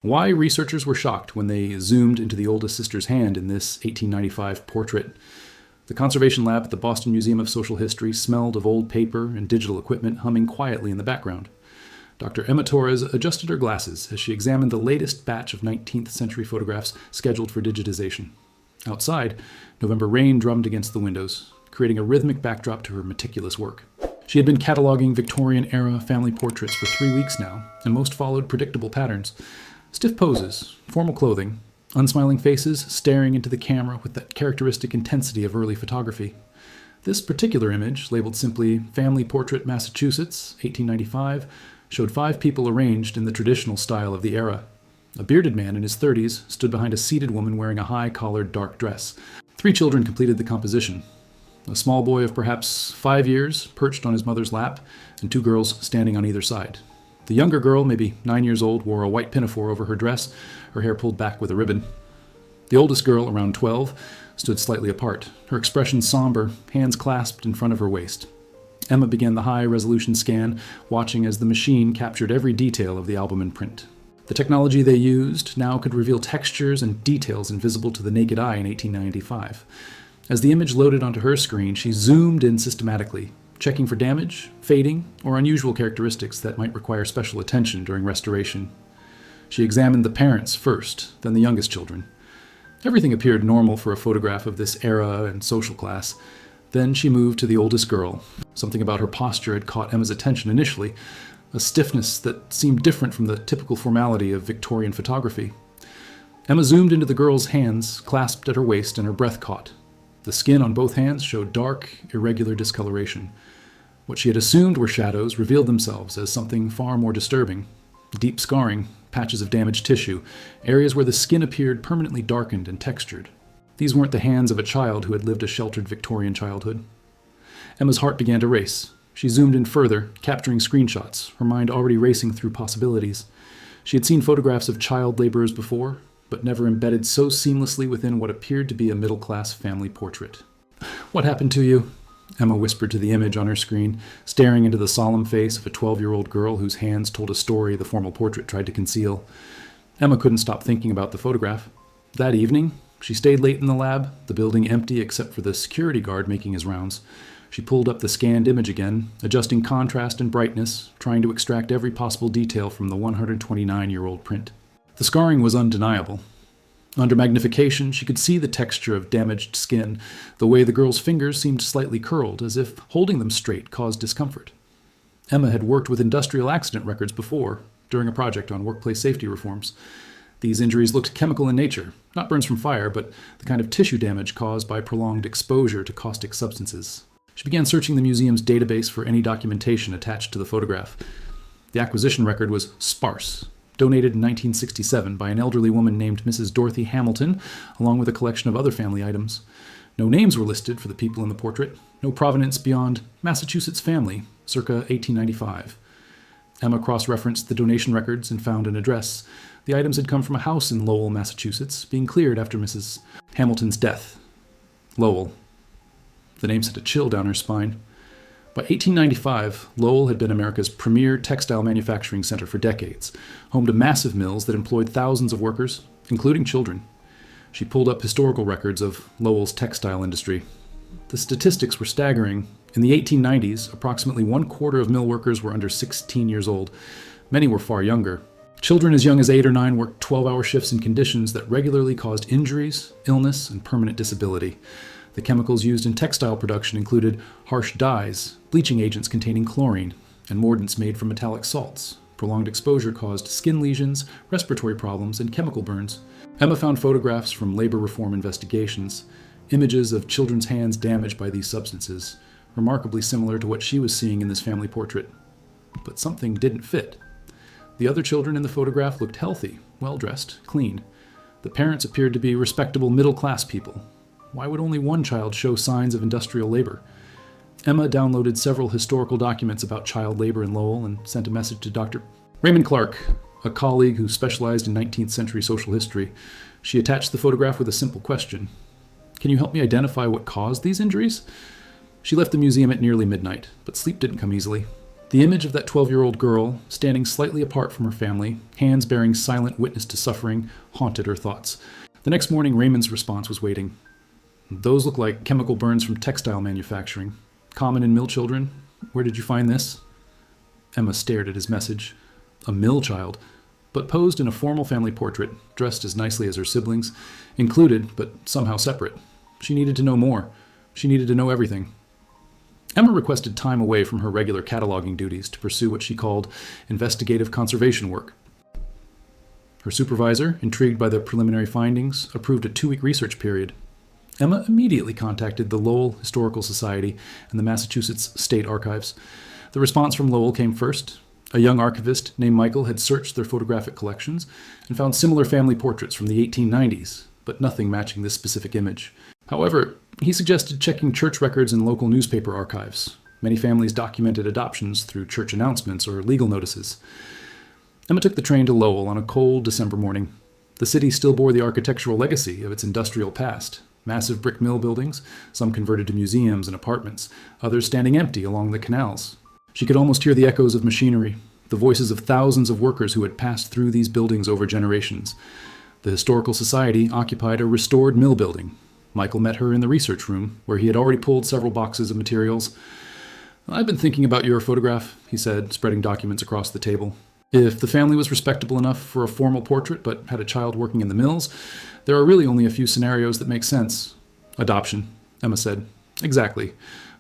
Why researchers were shocked when they zoomed into the oldest sister's hand in this 1895 portrait. The conservation lab at the Boston Museum of Social History smelled of old paper and digital equipment humming quietly in the background. Dr. Emma Torres adjusted her glasses as she examined the latest batch of 19th century photographs scheduled for digitization. Outside, November rain drummed against the windows, creating a rhythmic backdrop to her meticulous work. She had been cataloging Victorian-era family portraits for 3 weeks now, and most followed predictable patterns. Stiff poses, formal clothing, unsmiling faces staring into the camera with that characteristic intensity of early photography. This particular image, labeled simply Family Portrait Massachusetts, 1895, showed 5 people arranged in the traditional style of the era. A bearded man in his 30s stood behind a seated woman wearing a high-collared dark dress. 3 children completed the composition. A small boy of perhaps 5 years perched on his mother's lap, and 2 girls standing on either side. The younger girl, maybe 9 years old, wore a white pinafore over her dress, her hair pulled back with a ribbon. The oldest girl, around 12, stood slightly apart, her expression somber, hands clasped in front of her waist. Emma began the high-resolution scan, watching as the machine captured every detail of the album in print. The technology they used now could reveal textures and details invisible to the naked eye in 1895. As the image loaded onto her screen, she zoomed in systematically, checking for damage, fading, or unusual characteristics that might require special attention during restoration. She examined the parents first, then the youngest children. Everything appeared normal for a photograph of this era and social class. Then she moved to the oldest girl. Something about her posture had caught Emma's attention initially, a stiffness that seemed different from the typical formality of Victorian photography. Emma zoomed into the girl's hands, clasped at her waist, and her breath caught. The skin on both hands showed dark, irregular discoloration. What she had assumed were shadows revealed themselves as something far more disturbing. Deep scarring, patches of damaged tissue, areas where the skin appeared permanently darkened and textured. These weren't the hands of a child who had lived a sheltered Victorian childhood. Emma's heart began to race. She zoomed in further, capturing screenshots, her mind already racing through possibilities. She had seen photographs of child laborers before, but never embedded so seamlessly within what appeared to be a middle-class family portrait. "What happened to you?" Emma whispered to the image on her screen, staring into the solemn face of a 12-year-old girl whose hands told a story the formal portrait tried to conceal. Emma couldn't stop thinking about the photograph. That evening, she stayed late in the lab, the building empty except for the security guard making his rounds. She pulled up the scanned image again, adjusting contrast and brightness, trying to extract every possible detail from the 129-year-old print. The scarring was undeniable. Under magnification, she could see the texture of damaged skin, the way the girl's fingers seemed slightly curled, as if holding them straight caused discomfort. Emma had worked with industrial accident records before, during a project on workplace safety reforms. These injuries looked chemical in nature, not burns from fire, but the kind of tissue damage caused by prolonged exposure to caustic substances. She began searching the museum's database for any documentation attached to the photograph. The acquisition record was sparse, donated in 1967 by an elderly woman named Mrs. Dorothy Hamilton, along with a collection of other family items. No names were listed for the people in the portrait, no provenance beyond Massachusetts family, circa 1895. Emma cross-referenced the donation records and found an address. The items had come from a house in Lowell, Massachusetts, being cleared after Mrs. Hamilton's death. Lowell. The name sent a chill down her spine. By 1895, Lowell had been America's premier textile manufacturing center for decades, home to massive mills that employed thousands of workers, including children. She pulled up historical records of Lowell's textile industry. The statistics were staggering. In the 1890s, approximately 1/4 of mill workers were under 16 years old. Many were far younger. Children as young as 8 or 9 worked 12-hour shifts in conditions that regularly caused injuries, illness, and permanent disability. The chemicals used in textile production included harsh dyes, bleaching agents containing chlorine, and mordants made from metallic salts. Prolonged exposure caused skin lesions, respiratory problems, and chemical burns. Emma found photographs from labor reform investigations, images of children's hands damaged by these substances, remarkably similar to what she was seeing in this family portrait. But something didn't fit. The other children in the photograph looked healthy, well-dressed, clean. The parents appeared to be respectable middle-class people. Why would only one child show signs of industrial labor? Emma downloaded several historical documents about child labor in Lowell and sent a message to Dr. Raymond Clark, a colleague who specialized in 19th century social history. She attached the photograph with a simple question. "Can you help me identify what caused these injuries?" She left the museum at nearly midnight, but sleep didn't come easily. The image of that 12-year-old girl, standing slightly apart from her family, hands bearing silent witness to suffering, haunted her thoughts. The next morning, Raymond's response was waiting. Those look like chemical burns from textile manufacturing. Common in mill children. Where did you find this? Emma stared at his message. A mill child, but posed in a formal family portrait, dressed as nicely as her siblings, included, but somehow separate. She needed to know more. She needed to know everything. Emma requested time away from her regular cataloging duties to pursue what she called investigative conservation work. Her supervisor, intrigued by the preliminary findings, approved a 2-week research period. Emma immediately contacted the Lowell Historical Society and the Massachusetts State Archives. The response from Lowell came first. A young archivist named Michael had searched their photographic collections and found similar family portraits from the 1890s, but nothing matching this specific image. However, he suggested checking church records and local newspaper archives. Many families documented adoptions through church announcements or legal notices. Emma took the train to Lowell on a cold December morning. The city still bore the architectural legacy of its industrial past. Massive brick mill buildings, some converted to museums and apartments, others standing empty along the canals. She could almost hear the echoes of machinery, the voices of thousands of workers who had passed through these buildings over generations. The Historical Society occupied a restored mill building. Michael met her in the research room, where he had already pulled several boxes of materials. "I've been thinking about your photograph," he said, spreading documents across the table. "If the family was respectable enough for a formal portrait but had a child working in the mills, there are really only a few scenarios that make sense." "Adoption," Emma said. "Exactly.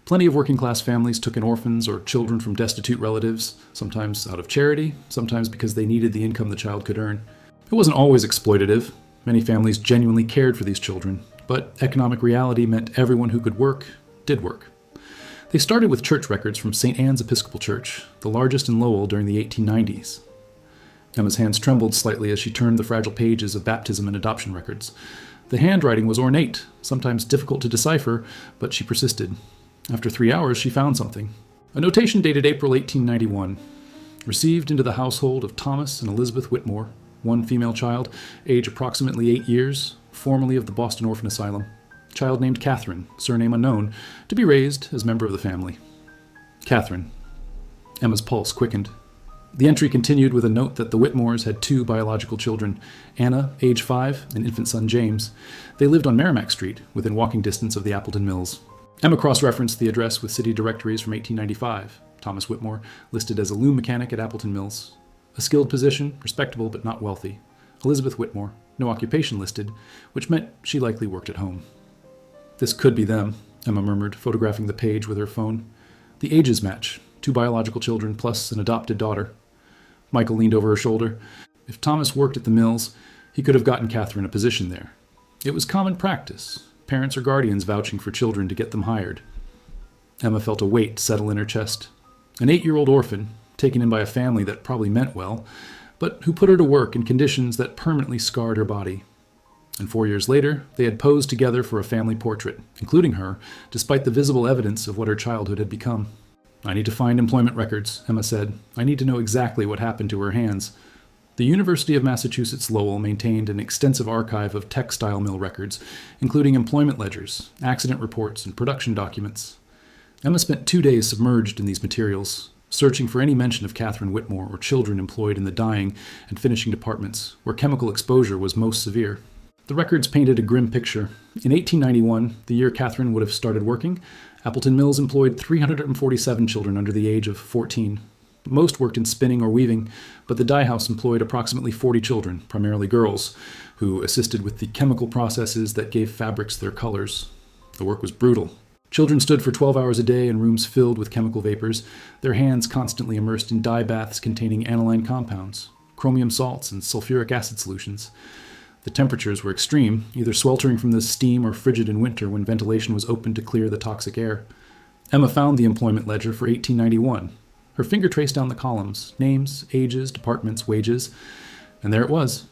Plenty of working-class families took in orphans or children from destitute relatives, sometimes out of charity, sometimes because they needed the income the child could earn. It wasn't always exploitative. Many families genuinely cared for these children, but economic reality meant everyone who could work did work." They started with church records from St. Anne's Episcopal Church, the largest in Lowell during the 1890s. Emma's hands trembled slightly as she turned the fragile pages of baptism and adoption records. The handwriting was ornate, sometimes difficult to decipher, but she persisted. After 3 hours, she found something. A notation dated April 1891. Received into the household of Thomas and Elizabeth Whitmore, one female child, age approximately 8 years, formerly of the Boston Orphan Asylum. Child named Catherine, surname unknown, to be raised as member of the family. Catherine. Emma's pulse quickened. The entry continued with a note that the Whitmores had 2 biological children, Anna, age 5, and infant son James. They lived on Merrimack Street, within walking distance of the Appleton Mills. Emma cross-referenced the address with city directories from 1895. Thomas Whitmore, listed as a loom mechanic at Appleton Mills. A skilled position, respectable but not wealthy. Elizabeth Whitmore, no occupation listed, which meant she likely worked at home. "This could be them," Emma murmured, photographing the page with her phone. "The ages match. 2 biological children plus an adopted daughter." Michael leaned over her shoulder. If Thomas worked at the mills, he could have gotten Catherine a position there. It was common practice, parents or guardians vouching for children to get them hired. Emma felt a weight settle in her chest. An 8-year-old orphan, taken in by a family that probably meant well, but who put her to work in conditions that permanently scarred her body. And 4 years later, they had posed together for a family portrait, including her, despite the visible evidence of what her childhood had become. "I need to find employment records," Emma said. "I need to know exactly what happened to her hands." The University of Massachusetts Lowell maintained an extensive archive of textile mill records, including employment ledgers, accident reports, and production documents. Emma spent 2 days submerged in these materials, searching for any mention of Catherine Whitmore or children employed in the dyeing and finishing departments, where chemical exposure was most severe. The records painted a grim picture. In 1891, the year Catherine would have started working, Appleton Mills employed 347 children under the age of 14. Most worked in spinning or weaving, but the dye house employed approximately 40 children, primarily girls, who assisted with the chemical processes that gave fabrics their colors. The work was brutal. Children stood for 12 hours a day in rooms filled with chemical vapors, their hands constantly immersed in dye baths containing aniline compounds, chromium salts, and sulfuric acid solutions. The temperatures were extreme, either sweltering from the steam or frigid in winter when ventilation was opened to clear the toxic air. Emma found the employment ledger for 1891. Her finger traced down the columns, names, ages, departments, wages, and there it was.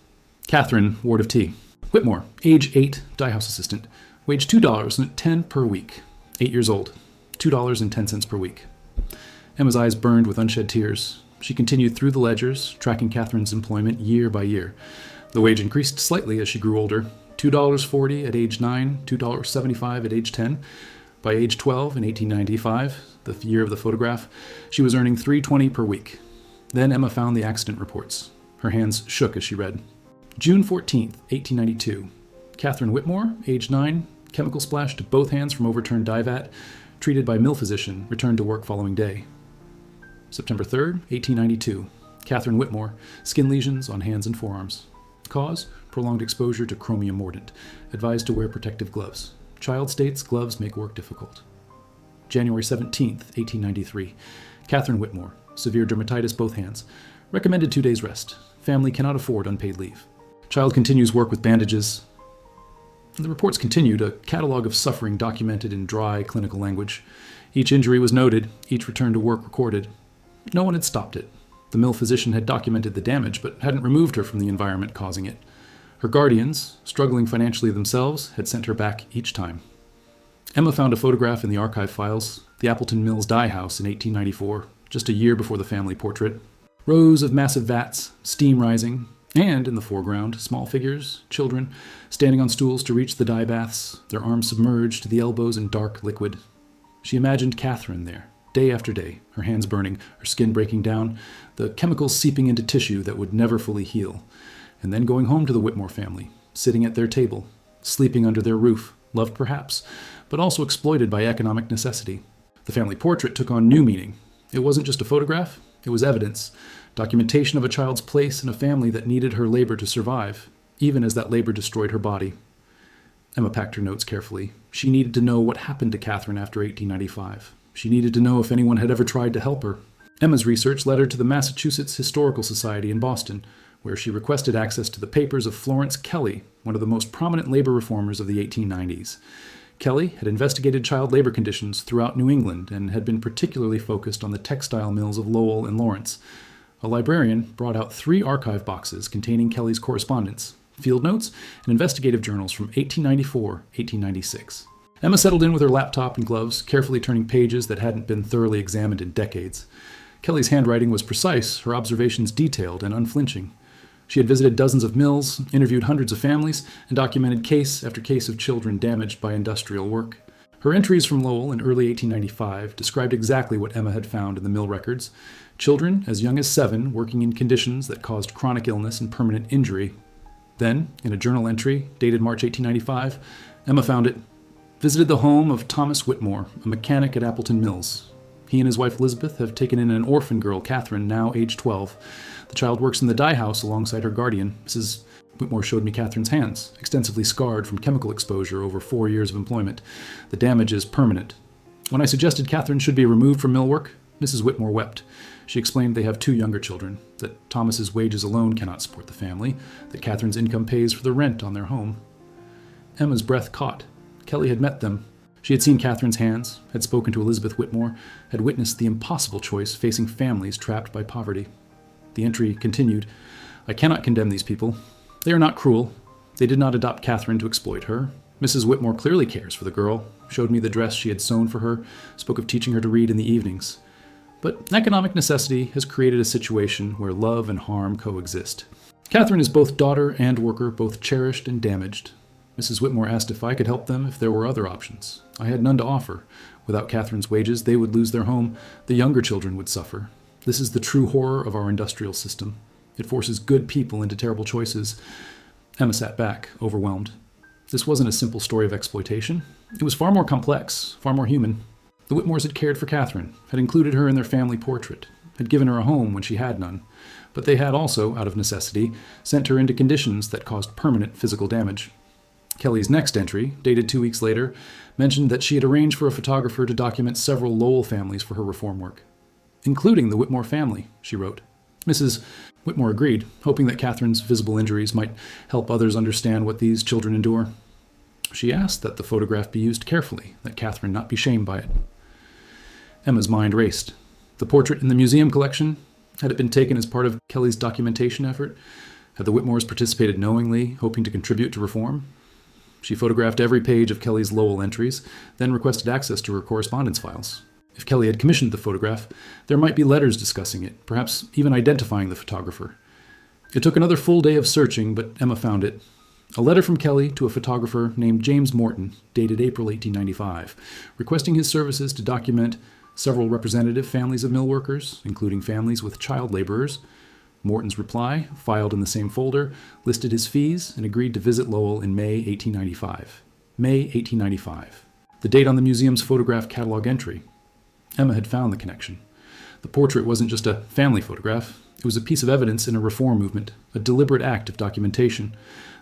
Catherine, ward of T. Whitmore, age 8, dye house assistant, wage $2.10 per week. 8 years old, $2.10 per week. Emma's eyes burned with unshed tears. She continued through the ledgers, tracking Catherine's employment year by year. The wage increased slightly as she grew older, $2.40 at age 9, $2.75 at age 10. By age 12 in 1895, the year of the photograph, she was earning $3.20 per week. Then Emma found the accident reports. Her hands shook as she read. June 14th, 1892. Catherine Whitmore, age 9, chemical splash to both hands from overturned dye vat, treated by mill physician, returned to work following day. September 3rd, 1892. Catherine Whitmore, skin lesions on hands and forearms. Cause, prolonged exposure to chromium mordant. Advised to wear protective gloves. Child states gloves make work difficult. January 17th, 1893. Catherine Whitmore, severe dermatitis both hands. Recommended 2 days rest. Family cannot afford unpaid leave. Child continues work with bandages. The reports continued, a catalog of suffering documented in dry clinical language. Each injury was noted, each return to work recorded. No one had stopped it. The mill physician had documented the damage, but hadn't removed her from the environment causing it. Her guardians, struggling financially themselves, had sent her back each time. Emma found a photograph in the archive files, the Appleton Mills dye house in 1894, just a year before the family portrait. Rows of massive vats, steam rising, and in the foreground, small figures, children, standing on stools to reach the dye baths, their arms submerged to the elbows in dark liquid. She imagined Catherine there, day after day, her hands burning, her skin breaking down, the chemicals seeping into tissue that would never fully heal, and then going home to the Whitmore family, sitting at their table, sleeping under their roof, loved perhaps, but also exploited by economic necessity. The family portrait took on new meaning. It wasn't just a photograph, it was evidence, documentation of a child's place in a family that needed her labor to survive, even as that labor destroyed her body. Emma packed her notes carefully. She needed to know what happened to Catherine after 1895. She needed to know if anyone had ever tried to help her. Emma's research led her to the Massachusetts Historical Society in Boston, where she requested access to the papers of Florence Kelly, one of the most prominent labor reformers of the 1890s. Kelly had investigated child labor conditions throughout New England and had been particularly focused on the textile mills of Lowell and Lawrence. A librarian brought out 3 archive boxes containing Kelly's correspondence, field notes, and investigative journals from 1894-1896. Emma settled in with her laptop and gloves, carefully turning pages that hadn't been thoroughly examined in decades. Kelly's handwriting was precise, her observations detailed and unflinching. She had visited dozens of mills, interviewed hundreds of families, and documented case after case of children damaged by industrial work. Her entries from Lowell in early 1895 described exactly what Emma had found in the mill records. Children as young as 7 working in conditions that caused chronic illness and permanent injury. Then, in a journal entry dated March 1895, Emma found it. Visited the home of Thomas Whitmore, a mechanic at Appleton Mills. He and his wife Elizabeth have taken in an orphan girl, Catherine, now age 12. The child works in the dye house alongside her guardian. Mrs. Whitmore showed me Catherine's hands, extensively scarred from chemical exposure over 4 years of employment. The damage is permanent. When I suggested Catherine should be removed from mill work, Mrs. Whitmore wept. She explained they have 2 younger children, that Thomas's wages alone cannot support the family, that Catherine's income pays for the rent on their home. Emma's breath caught. Kelly had met them. She had seen Catherine's hands, had spoken to Elizabeth Whitmore, had witnessed the impossible choice facing families trapped by poverty. The entry continued, I cannot condemn these people. They are not cruel. They did not adopt Catherine to exploit her. Mrs. Whitmore clearly cares for the girl, showed me the dress she had sewn for her, spoke of teaching her to read in the evenings. But economic necessity has created a situation where love and harm coexist. Catherine is both daughter and worker, both cherished and damaged. Mrs. Whitmore asked if I could help them if there were other options. I had none to offer. Without Catherine's wages, they would lose their home. The younger children would suffer. This is the true horror of our industrial system. It forces good people into terrible choices. Emma sat back, overwhelmed. This wasn't a simple story of exploitation. It was far more complex, far more human. The Whitmores had cared for Catherine, had included her in their family portrait, had given her a home when she had none. But they had also, out of necessity, sent her into conditions that caused permanent physical damage. Kelly's next entry, dated 2 weeks later, mentioned that she had arranged for a photographer to document several Lowell families for her reform work. Including the Whitmore family, she wrote. Mrs. Whitmore agreed, hoping that Catherine's visible injuries might help others understand what these children endure. She asked that the photograph be used carefully, that Catherine not be shamed by it. Emma's mind raced. The portrait in the museum collection, had it been taken as part of Kelly's documentation effort? Had the Whitmores participated knowingly, hoping to contribute to reform? She photographed every page of Kelly's Lowell entries, then requested access to her correspondence files. If Kelly had commissioned the photograph, there might be letters discussing it, perhaps even identifying the photographer. It took another full day of searching, but Emma found it. A letter from Kelly to a photographer named James Morton, dated April 1895, requesting his services to document several representative families of mill workers, including families with child laborers. Morton's reply, filed in the same folder, listed his fees and agreed to visit Lowell in May 1895. May 1895. The date on the museum's photograph catalog entry. Emma had found the connection. The portrait wasn't just a family photograph. It was a piece of evidence in a reform movement, a deliberate act of documentation.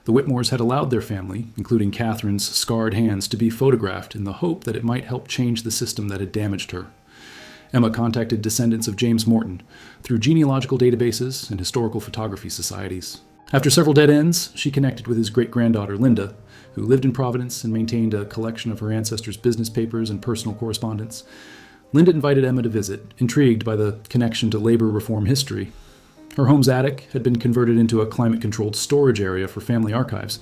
The Whitmores had allowed their family, including Catherine's scarred hands, to be photographed in the hope that it might help change the system that had damaged her. Emma contacted descendants of James Morton through genealogical databases and historical photography societies. After several dead ends, she connected with his great-granddaughter, Linda, who lived in Providence and maintained a collection of her ancestors' business papers and personal correspondence. Linda invited Emma to visit, intrigued by the connection to labor reform history. Her home's attic had been converted into a climate-controlled storage area for family archives.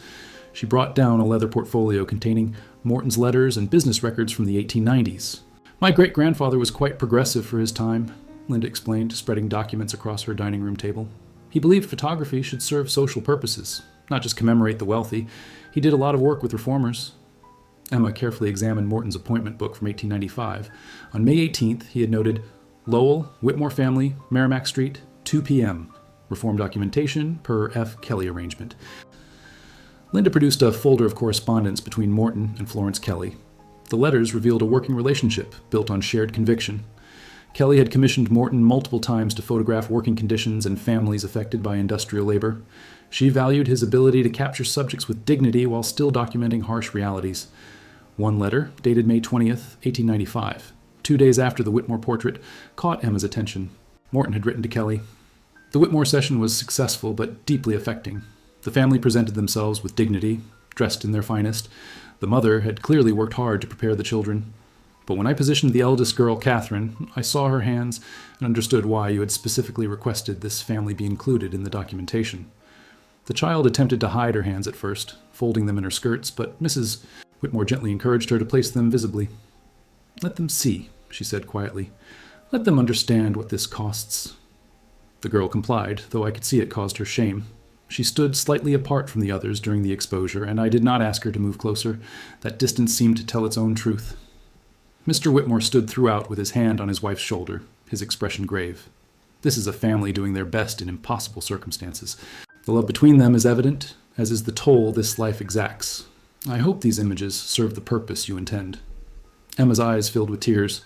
She brought down a leather portfolio containing Morton's letters and business records from the 1890s. "My great-grandfather was quite progressive for his time," Linda explained, spreading documents across her dining room table. "He believed photography should serve social purposes, not just commemorate the wealthy. He did a lot of work with reformers." Emma carefully examined Morton's appointment book from 1895. On May 18th, he had noted, "Lowell, Whitmore family, Merrimack Street, 2 p.m. Reform documentation per F. Kelly arrangement." Linda produced a folder of correspondence between Morton and Florence Kelly. The letters revealed a working relationship built on shared conviction. Kelly had commissioned Morton multiple times to photograph working conditions and families affected by industrial labor. She valued his ability to capture subjects with dignity while still documenting harsh realities. One letter, dated May 20th, 1895, 2 days after the Whitmore portrait, caught Emma's attention. Morton had written to Kelly, "The Whitmore session was successful but deeply affecting. The family presented themselves with dignity, dressed in their finest. The mother had clearly worked hard to prepare the children. But when I positioned the eldest girl, Catherine, I saw her hands and understood why you had specifically requested this family be included in the documentation. The child attempted to hide her hands at first, folding them in her skirts, but Mrs. Whitmore gently encouraged her to place them visibly. 'Let them see,' she said quietly. 'Let them understand what this costs.' The girl complied, though I could see it caused her shame. She stood slightly apart from the others during the exposure, and I did not ask her to move closer. That distance seemed to tell its own truth." Mr. Whitmore stood throughout with his hand on his wife's shoulder, his expression grave. This is a family doing their best in impossible circumstances. The love between them is evident, as is the toll this life exacts. I hope these images serve the purpose you intend." Emma's eyes filled with tears.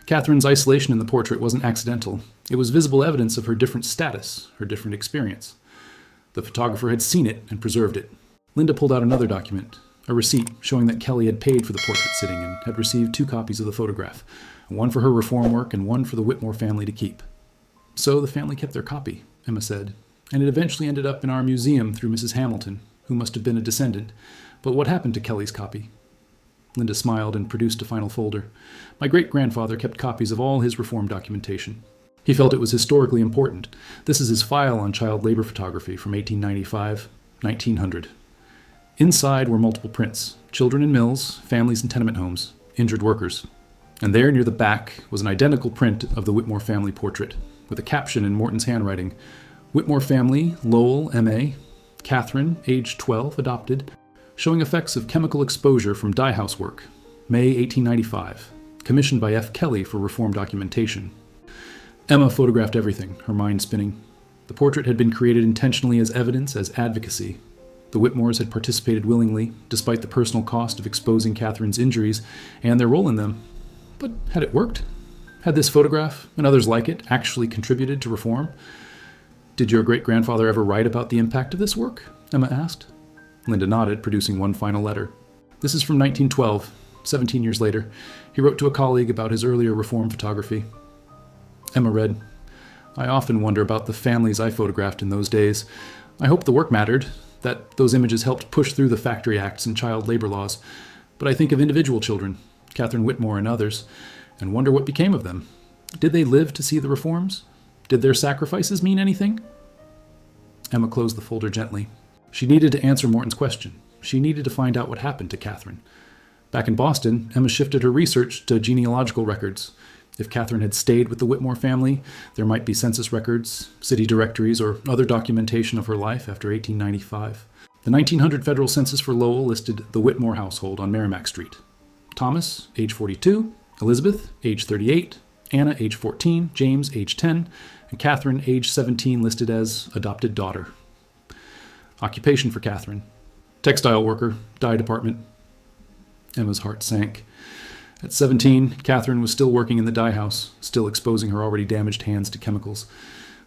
Catherine's isolation in the portrait wasn't accidental. It was visible evidence of her different status, her different experience. The photographer had seen it and preserved it. Linda pulled out another document, a receipt showing that Kelly had paid for the portrait sitting and had received 2 copies of the photograph, one for her reform work and one for the Whitmore family to keep. "So the family kept their copy," Emma said, "and it eventually ended up in our museum through Mrs. Hamilton, who must have been a descendant. But what happened to Kelly's copy?" Linda smiled and produced a final folder. "My great-grandfather kept copies of all his reform documentation. He felt it was historically important. This is his file on child labor photography from 1895, 1900. Inside were multiple prints, children in mills, families in tenement homes, injured workers. And there near the back was an identical print of the Whitmore family portrait, with a caption in Morton's handwriting, 'Whitmore family, Lowell, M.A., Catherine, age 12, adopted, showing effects of chemical exposure from dye house work, May 1895, commissioned by F. Kelly for reform documentation.' Emma photographed everything, her mind spinning. The portrait had been created intentionally as evidence, as advocacy. The Whitmores had participated willingly, despite the personal cost of exposing Catherine's injuries and their role in them. But had it worked? Had this photograph, and others like it, actually contributed to reform? "Did your great-grandfather ever write about the impact of this work?" Emma asked. Linda nodded, producing one final letter. "This is from 1912, 17 years later. He wrote to a colleague about his earlier reform photography." Emma read, "I often wonder about the families I photographed in those days. I hope the work mattered, that those images helped push through the factory acts and child labor laws. But I think of individual children, Catherine Whitmore and others, and wonder what became of them. Did they live to see the reforms? Did their sacrifices mean anything?" Emma closed the folder gently. She needed to answer Morton's question. She needed to find out what happened to Catherine. Back in Boston, Emma shifted her research to genealogical records. If Catherine had stayed with the Whitmore family, there might be census records, city directories, or other documentation of her life after 1895. The 1900 federal census for Lowell listed the Whitmore household on Merrimack Street. Thomas, age 42, Elizabeth, age 38, Anna, age 14, James, age 10, and Catherine, age 17, listed as adopted daughter. Occupation for Catherine: textile worker, dye department. Emma's heart sank. At 17, Catherine was still working in the dye house, still exposing her already damaged hands to chemicals.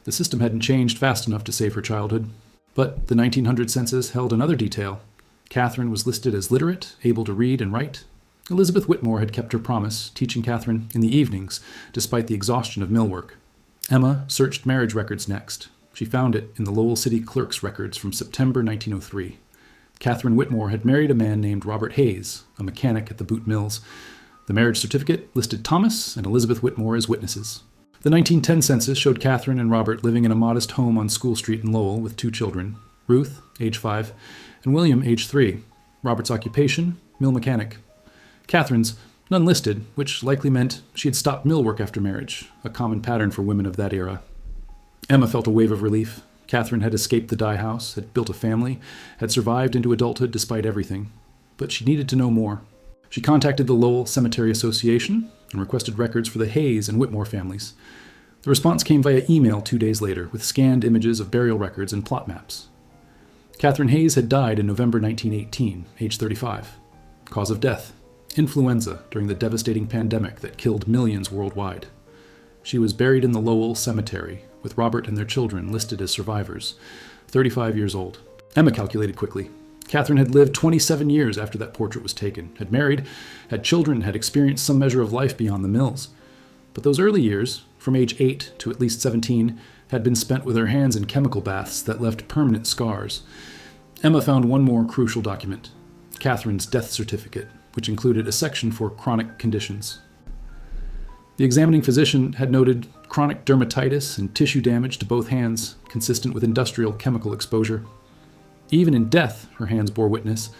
The system hadn't changed fast enough to save her childhood. But the 1900 census held another detail. Catherine was listed as literate, able to read and write. Elizabeth Whitmore had kept her promise, teaching Catherine in the evenings, despite the exhaustion of mill work. Emma searched marriage records next. She found it in the Lowell City Clerk's records from September 1903. Catherine Whitmore had married a man named Robert Hayes, a mechanic at the boot mills. The marriage certificate listed Thomas and Elizabeth Whitmore as witnesses. The 1910 census showed Catherine and Robert living in a modest home on School Street in Lowell with 2 children, Ruth, age 5, and William, age 3. Robert's occupation, mill mechanic. Catherine's, none listed, which likely meant she had stopped mill work after marriage, a common pattern for women of that era. Emma felt a wave of relief. Catherine had escaped the dye house, had built a family, had survived into adulthood despite everything. But she needed to know more. She contacted the Lowell Cemetery Association and requested records for the Hayes and Whitmore families. The response came via email 2 days later, with scanned images of burial records and plot maps. Catherine Hayes had died in November 1918, age 35. Cause of death: influenza during the devastating pandemic that killed millions worldwide. She was buried in the Lowell Cemetery, with Robert and their children listed as survivors, 35 years old. Emma calculated quickly. Catherine had lived 27 years after that portrait was taken, had married, had children, had experienced some measure of life beyond the mills. But those early years, from age 8 to at least 17, had been spent with her hands in chemical baths that left permanent scars. Emma found one more crucial document: Catherine's death certificate, which included a section for chronic conditions. The examining physician had noted chronic dermatitis and tissue damage to both hands, consistent with industrial chemical exposure. Even in death, her hands bore witness.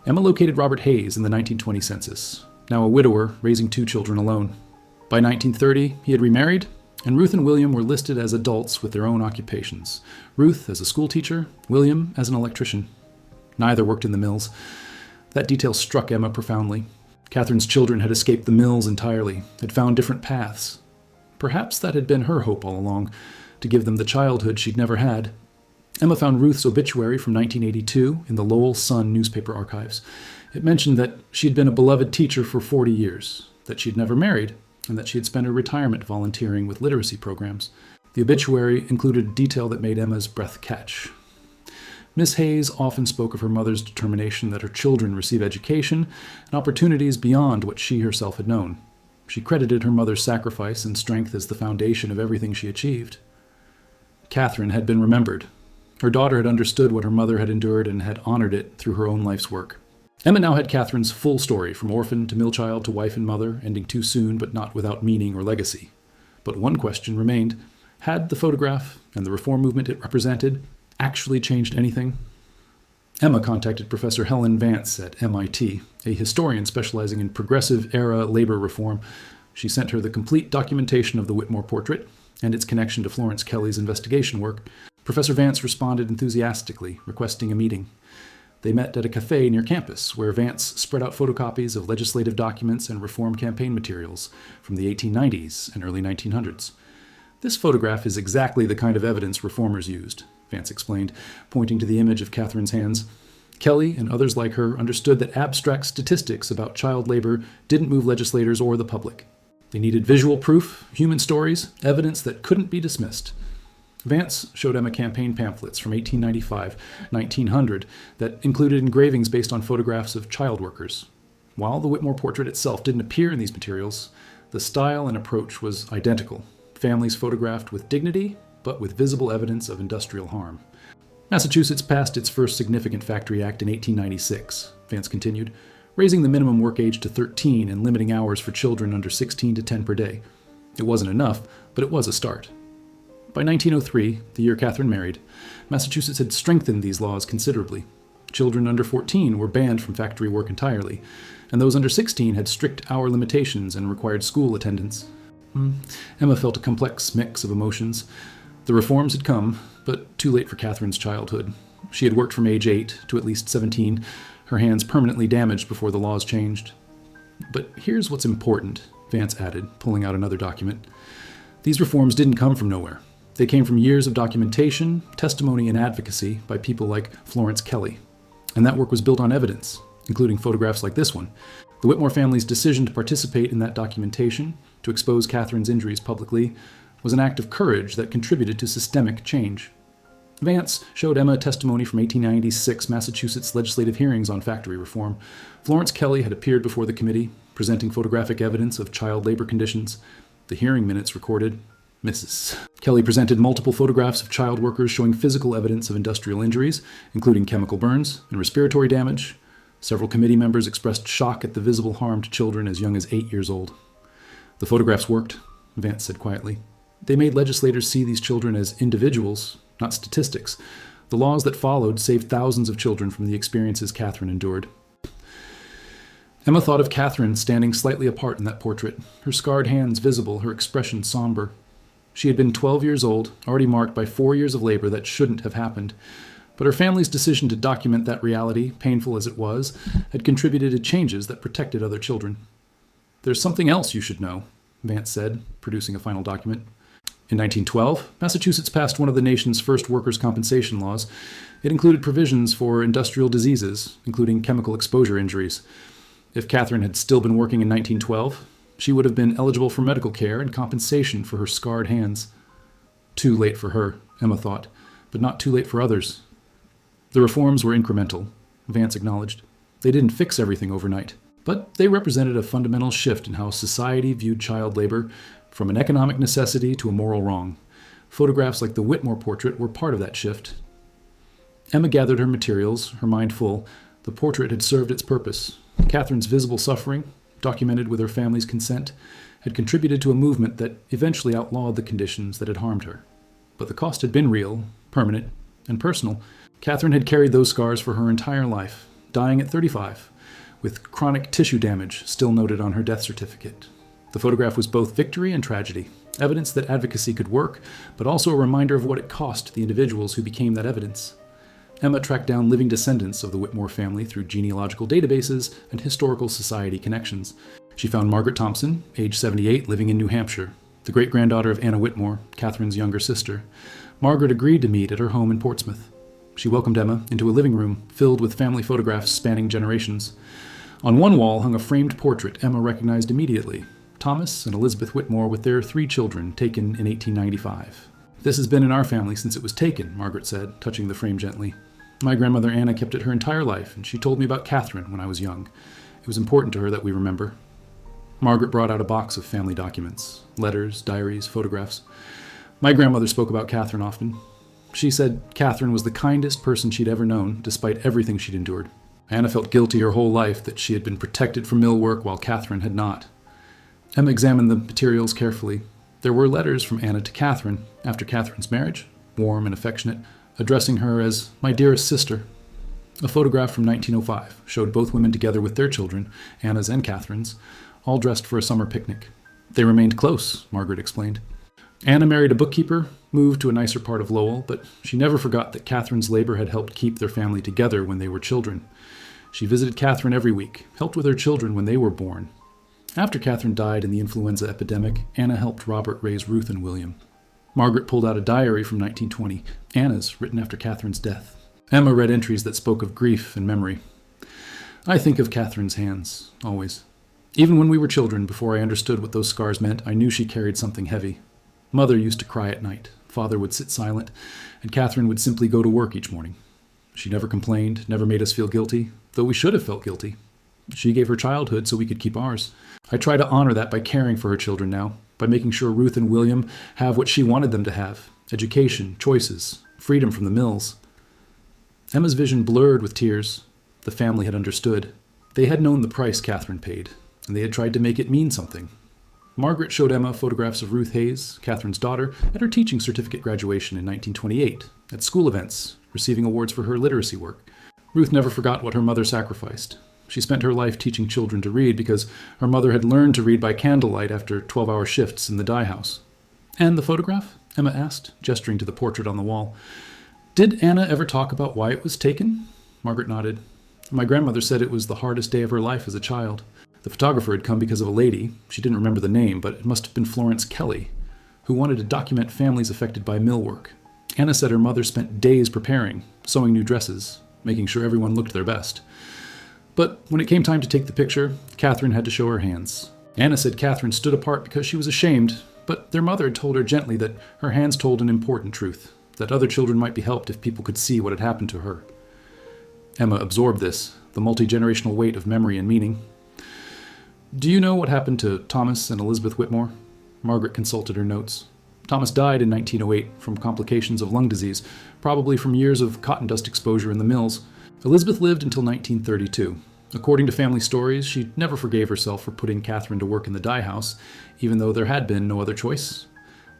Emma located Robert Hayes in the 1920 census, now a widower raising 2 children alone. By 1930, he had remarried, and Ruth and William were listed as adults with their own occupations. Ruth as a schoolteacher, William as an electrician. Neither worked in the mills. That detail struck Emma profoundly. Catherine's children had escaped the mills entirely, had found different paths. Perhaps that had been her hope all along, to give them the childhood she'd never had. Emma found Ruth's obituary from 1982 in the Lowell Sun newspaper archives. It mentioned that she had been a beloved teacher for 40 years, that she had never married, and that she had spent her retirement volunteering with literacy programs. The obituary included a detail that made Emma's breath catch. Miss Hayes often spoke of her mother's determination that her children receive education and opportunities beyond what she herself had known. She credited her mother's sacrifice and strength as the foundation of everything she achieved. Catherine had been remembered. Her daughter had understood what her mother had endured and had honored it through her own life's work. Emma now had Catherine's full story, from orphan to mill-child to wife and mother, ending too soon but not without meaning or legacy. But one question remained: had the photograph and the reform movement it represented actually changed anything? Emma contacted Professor Helen Vance at MIT, a historian specializing in progressive-era labor reform. She sent her the complete documentation of the Whitmore portrait and its connection to Florence Kelley's investigation work. Professor Vance responded enthusiastically, requesting a meeting. They met at a cafe near campus, where Vance spread out photocopies of legislative documents and reform campaign materials from the 1890s and early 1900s. "This photograph is exactly the kind of evidence reformers used," Vance explained, pointing to the image of Catherine's hands. Kelley and others like her understood that abstract statistics about child labor didn't move legislators or the public. They needed visual proof, human stories, evidence that couldn't be dismissed. Vance showed Emma campaign pamphlets from 1895, 1900 that included engravings based on photographs of child workers. While the Whitmore portrait itself didn't appear in these materials, the style and approach was identical. Families photographed with dignity, but with visible evidence of industrial harm. Massachusetts passed its first significant Factory Act in 1896, Vance continued, raising the minimum work age to 13 and limiting hours for children under 16 to 10 per day. It wasn't enough, but it was a start. By 1903, the year Catherine married, Massachusetts had strengthened these laws considerably. Children under 14 were banned from factory work entirely, and those under 16 had strict hour limitations and required school attendance. Emma felt a complex mix of emotions. The reforms had come, but too late for Catherine's childhood. She had worked from age 8 to at least 17, her hands permanently damaged before the laws changed. But here's what's important, Vance added, pulling out another document. These reforms didn't come from nowhere. They came from years of documentation, testimony, and advocacy by people like Florence Kelly. And that work was built on evidence, including photographs like this one. The Whitmore family's decision to participate in that documentation, to expose Catherine's injuries publicly, was an act of courage that contributed to systemic change. Vance showed Emma testimony from 1896 Massachusetts legislative hearings on factory reform. Florence Kelly had appeared before the committee, presenting photographic evidence of child labor conditions. The hearing minutes recorded, Mrs. Kelly presented multiple photographs of child workers showing physical evidence of industrial injuries, including chemical burns and respiratory damage. Several committee members expressed shock at the visible harm to children as young as 8 years old. The photographs worked, Vance said quietly. They made legislators see these children as individuals, not statistics. The laws that followed saved thousands of children from the experiences Catherine endured. Emma thought of Catherine standing slightly apart in that portrait, her scarred hands visible, her expression somber. She had been 12 years old, already marked by 4 years of labor that shouldn't have happened. But her family's decision to document that reality, painful as it was, had contributed to changes that protected other children. There's something else you should know, Vance said, producing a final document. In 1912, Massachusetts passed one of the nation's first workers' compensation laws. It included provisions for industrial diseases, including chemical exposure injuries. If Catherine had still been working in 1912, she would have been eligible for medical care and compensation for her scarred hands. Too late for her, Emma thought, but not too late for others. The reforms were incremental, Vance acknowledged. They didn't fix everything overnight, but they represented a fundamental shift in how society viewed child labor, from an economic necessity to a moral wrong. Photographs like the Whitmore portrait were part of that shift. Emma gathered her materials, her mind full. The portrait had served its purpose. Catherine's visible suffering, documented with her family's consent, had contributed to a movement that eventually outlawed the conditions that had harmed her. But the cost had been real, permanent, and personal. Catherine had carried those scars for her entire life, dying at 35, with chronic tissue damage still noted on her death certificate. The photograph was both victory and tragedy, evidence that advocacy could work, but also a reminder of what it cost the individuals who became that evidence. Emma tracked down living descendants of the Whitmore family through genealogical databases and historical society connections. She found Margaret Thompson, age 78, living in New Hampshire, the great-granddaughter of Anna Whitmore, Catherine's younger sister. Margaret agreed to meet at her home in Portsmouth. She welcomed Emma into a living room filled with family photographs spanning generations. On one wall hung a framed portrait Emma recognized immediately, Thomas and Elizabeth Whitmore with their 3 children, taken in 1895. This has been in our family since it was taken, Margaret said, touching the frame gently. My grandmother Anna kept it her entire life, and she told me about Catherine when I was young. It was important to her that we remember. Margaret brought out a box of family documents, letters, diaries, photographs. My grandmother spoke about Catherine often. She said Catherine was the kindest person she'd ever known, despite everything she'd endured. Anna felt guilty her whole life that she had been protected from mill work while Catherine had not. Emma examined the materials carefully. There were letters from Anna to Catherine after Catherine's marriage, warm and affectionate, addressing her as my dearest sister. A photograph from 1905 showed both women together with their children, Anna's and Catherine's, all dressed for a summer picnic. They remained close, Margaret explained. Anna married a bookkeeper, moved to a nicer part of Lowell, but she never forgot that Catherine's labor had helped keep their family together when they were children. She visited Catherine every week, helped with her children when they were born. After Catherine died in the influenza epidemic, Anna helped Robert raise Ruth and William. Margaret pulled out a diary from 1920, Anna's, written after Catherine's death. Emma read entries that spoke of grief and memory. I think of Catherine's hands, always. Even when we were children, before I understood what those scars meant, I knew she carried something heavy. Mother used to cry at night. Father would sit silent, and Catherine would simply go to work each morning. She never complained, never made us feel guilty, though we should have felt guilty. She gave her childhood so we could keep ours. I try to honor that by caring for her children now, by making sure Ruth and William have what she wanted them to have: education, choices, freedom from the mills. Emma's vision blurred with tears. The family had understood. They had known the price Catherine paid, and they had tried to make it mean something. Margaret showed Emma photographs of Ruth Hayes, Catherine's daughter, at her teaching certificate graduation in 1928, at school events, receiving awards for her literacy work. Ruth never forgot what her mother sacrificed. She spent her life teaching children to read because her mother had learned to read by candlelight after 12-hour shifts in the dye house. And the photograph? Emma asked, gesturing to the portrait on the wall. Did Anna ever talk about why it was taken? Margaret nodded. My grandmother said it was the hardest day of her life as a child. The photographer had come because of a lady, she didn't remember the name, but it must have been Florence Kelly, who wanted to document families affected by mill work. Anna said her mother spent days preparing, sewing new dresses, making sure everyone looked their best. But when it came time to take the picture, Catherine had to show her hands. Anna said Catherine stood apart because she was ashamed, but their mother had told her gently that her hands told an important truth, that other children might be helped if people could see what had happened to her. Emma absorbed this, the multi-generational weight of memory and meaning. Do you know what happened to Thomas and Elizabeth Whitmore? Margaret consulted her notes. Thomas died in 1908 from complications of lung disease, probably from years of cotton dust exposure in the mills. Elizabeth lived until 1932. According to family stories, she never forgave herself for putting Catherine to work in the dye house, even though there had been no other choice.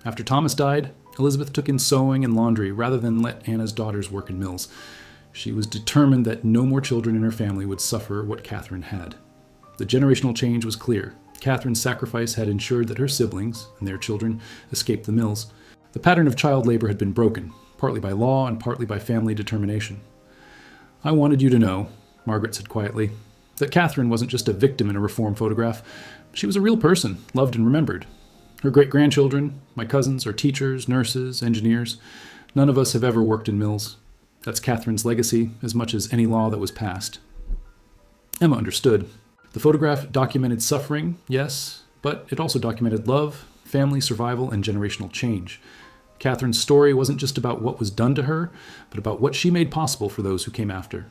After Thomas died, Elizabeth took in sewing and laundry rather than let Anna's daughters work in mills. She was determined that no more children in her family would suffer what Catherine had. The generational change was clear. Catherine's sacrifice had ensured that her siblings and their children escaped the mills. The pattern of child labor had been broken, partly by law and partly by family determination. I wanted you to know, Margaret said quietly, that Catherine wasn't just a victim in a reform photograph. She was a real person, loved and remembered. Her great-grandchildren, my cousins, are teachers, nurses, engineers. None of us have ever worked in mills. That's Catherine's legacy as much as any law that was passed. Emma understood. The photograph documented suffering, yes, but it also documented love, family survival, and generational change. Catherine's story wasn't just about what was done to her, but about what she made possible for those who came after.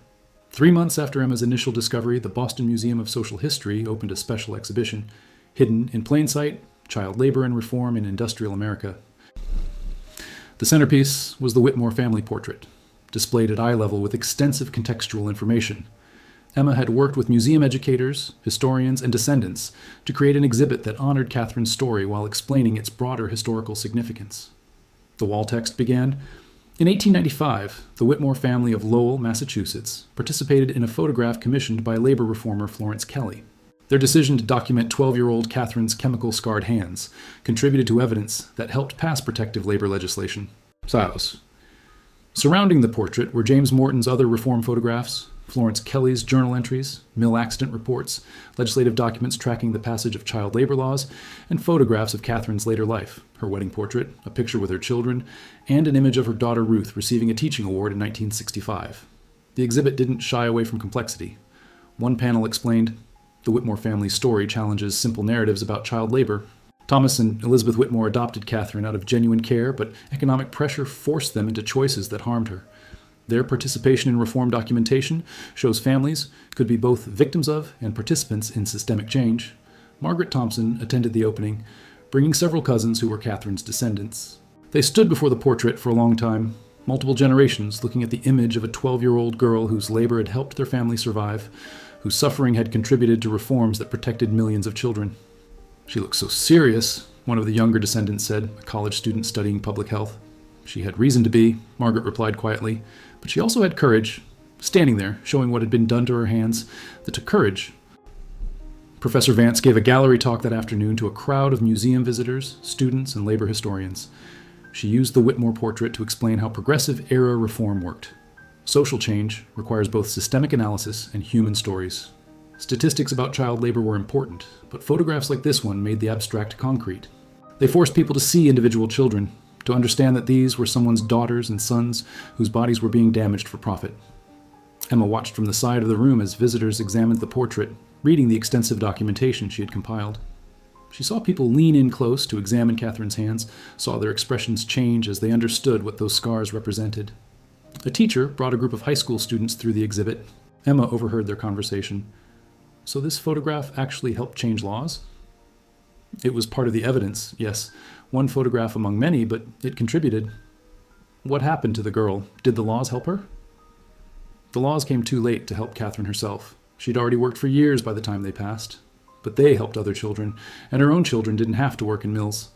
3 months after Emma's initial discovery, the Boston Museum of Social History opened a special exhibition, Hidden in Plain Sight: Child Labor and Reform in Industrial America. The centerpiece was the Whitmore family portrait, displayed at eye level with extensive contextual information. Emma had worked with museum educators, historians, and descendants to create an exhibit that honored Catherine's story while explaining its broader historical significance. The wall text began, in 1895, the Whitmore family of Lowell, Massachusetts, participated in a photograph commissioned by labor reformer Florence Kelly. Their decision to document 12-year-old Catherine's chemical-scarred hands contributed to evidence that helped pass protective labor legislation. Silos. Surrounding the portrait were James Morton's other reform photographs, Florence Kelly's journal entries, mill accident reports, legislative documents tracking the passage of child labor laws, and photographs of Catherine's later life, her wedding portrait, a picture with her children, and an image of her daughter Ruth receiving a teaching award in 1965. The exhibit didn't shy away from complexity. One panel explained, the Whitmore family's story challenges simple narratives about child labor. Thomas and Elizabeth Whitmore adopted Catherine out of genuine care, but economic pressure forced them into choices that harmed her. Their participation in reform documentation shows families could be both victims of and participants in systemic change. Margaret Thompson attended the opening, bringing several cousins who were Catherine's descendants. They stood before the portrait for a long time, multiple generations looking at the image of a 12-year-old girl whose labor had helped their family survive, whose suffering had contributed to reforms that protected millions of children. She looked so serious, one of the younger descendants said, a college student studying public health. She had reason to be, Margaret replied quietly, but she also had courage, standing there, showing what had been done to her hands, that took courage. Professor Vance gave a gallery talk that afternoon to a crowd of museum visitors, students, and labor historians. She used the Whitmore portrait to explain how progressive-era reform worked. Social change requires both systemic analysis and human stories. Statistics about child labor were important, but photographs like this one made the abstract concrete. They forced people to see individual children, to understand that these were someone's daughters and sons whose bodies were being damaged for profit. Emma watched from the side of the room as visitors examined the portrait, reading the extensive documentation she had compiled. She saw people lean in close to examine Catherine's hands, saw their expressions change as they understood what those scars represented. A teacher brought a group of high school students through the exhibit. Emma overheard their conversation. So this photograph actually helped change laws? It was part of the evidence, yes. One photograph among many, but it contributed. What happened to the girl? Did the laws help her? The laws came too late to help Catherine herself. She'd already worked for years by the time they passed. But they helped other children, and her own children didn't have to work in mills.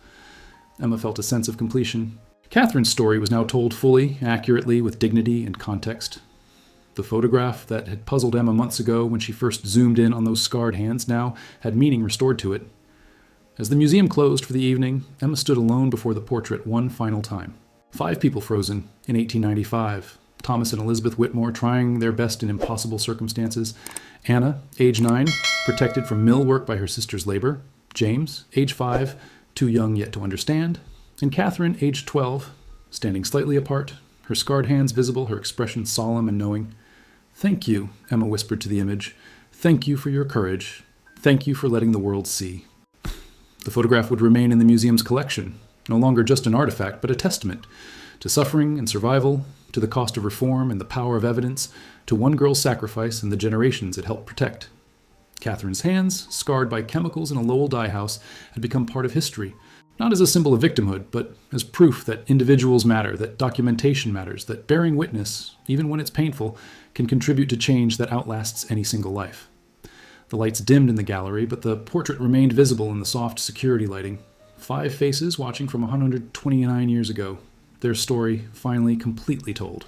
Emma felt a sense of completion. Catherine's story was now told fully, accurately, with dignity and context. The photograph that had puzzled Emma months ago when she first zoomed in on those scarred hands now had meaning restored to it. As the museum closed for the evening, Emma stood alone before the portrait one final time. 5 people frozen in 1895, Thomas and Elizabeth Whitmore trying their best in impossible circumstances. Anna, age 9, protected from mill work by her sister's labor. James, age 5, too young yet to understand. And Catherine, age 12, standing slightly apart, her scarred hands visible, her expression solemn and knowing. "Thank you," Emma whispered to the image. "Thank you for your courage. Thank you for letting the world see." The photograph would remain in the museum's collection, no longer just an artifact, but a testament to suffering and survival, to the cost of reform and the power of evidence, to one girl's sacrifice and the generations it helped protect. Catherine's hands, scarred by chemicals in a Lowell dye house, had become part of history, not as a symbol of victimhood, but as proof that individuals matter, that documentation matters, that bearing witness, even when it's painful, can contribute to change that outlasts any single life. The lights dimmed in the gallery, but the portrait remained visible in the soft security lighting. 5 faces watching from 129 years ago. Their story finally completely told.